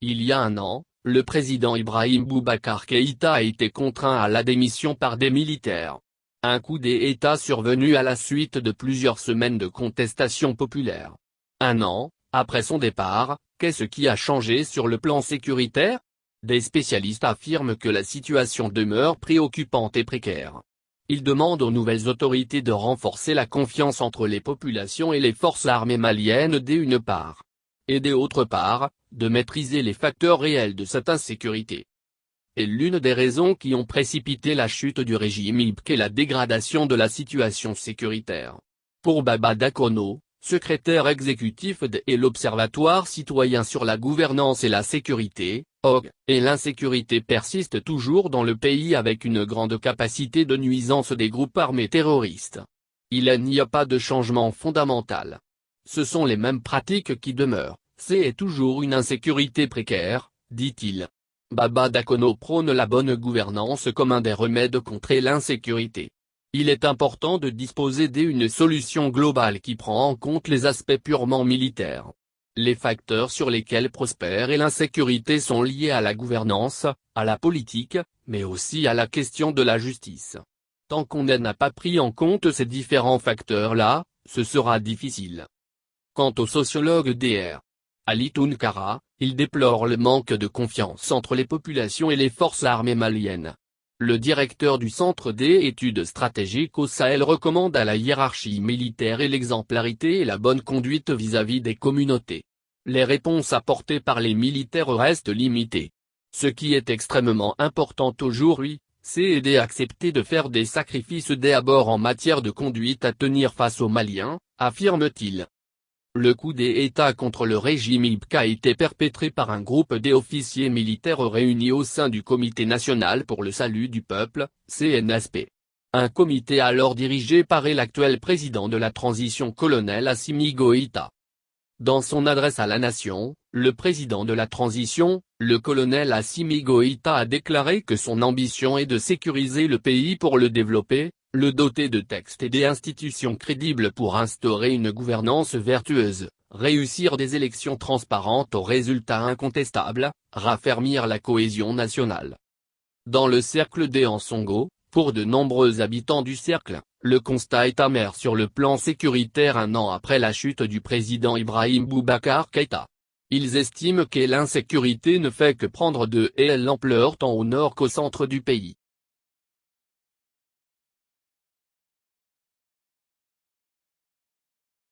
Il y a un an, le président Ibrahim Boubacar Keïta a été contraint à la démission par des militaires. Un coup d'État survenu à la suite de plusieurs semaines de contestation populaire. Un an, après son départ, qu'est-ce qui a changé sur le plan sécuritaire? Des spécialistes affirment que la situation demeure préoccupante et précaire. Ils demandent aux nouvelles autorités de renforcer la confiance entre les populations et les forces armées maliennes d'une part. Et d'autre part, de maîtriser les facteurs réels de cette insécurité. Et l'une des raisons qui ont précipité la chute du régime IBK est la dégradation de la situation sécuritaire. Pour Baba Dakono, secrétaire exécutif et l'Observatoire citoyen sur la gouvernance et la sécurité, OG, et l'insécurité persiste toujours dans le pays avec une grande capacité de nuisance des groupes armés terroristes. Il n'y a pas de changement fondamental. Ce sont les mêmes pratiques qui demeurent, c'est toujours une insécurité précaire, dit-il. Baba Dakono prône la bonne gouvernance comme un des remèdes contre l'insécurité. Il est important de disposer d'une solution globale qui prend en compte les aspects purement militaires. Les facteurs sur lesquels prospère l'insécurité sont liés à la gouvernance, à la politique, mais aussi à la question de la justice. Tant qu'on n'a pas pris en compte ces différents facteurs-là, ce sera difficile. Quant au sociologue Dr. Ali Tounkara, il déplore le manque de confiance entre les populations et les forces armées maliennes. Le directeur du Centre d'études stratégiques au Sahel recommande à la hiérarchie militaire et l'exemplarité et la bonne conduite vis-à-vis des communautés. Les réponses apportées par les militaires restent limitées. Ce qui est extrêmement important aujourd'hui, c'est aider à accepter de faire des sacrifices d'abord en matière de conduite à tenir face aux Maliens, affirme-t-il. Le coup d'État contre le régime IBK a été perpétré par un groupe d'officiers militaires réunis au sein du Comité national pour le salut du peuple, CNSP. Un comité alors dirigé par l'actuel président de la transition colonel Assimi Goïta. Dans son adresse à la nation, le président de la transition, le colonel Assimi Goïta a déclaré que son ambition est de sécuriser le pays pour le développer, le doter de textes et des institutions crédibles pour instaurer une gouvernance vertueuse, réussir des élections transparentes aux résultats incontestables, raffermir la cohésion nationale. Dans le cercle des Ansongo, pour de nombreux habitants du cercle, le constat est amer sur le plan sécuritaire un an après la chute du président Ibrahim Boubacar Keïta. Ils estiment que l'insécurité ne fait que prendre de l'ampleur tant au nord qu'au centre du pays.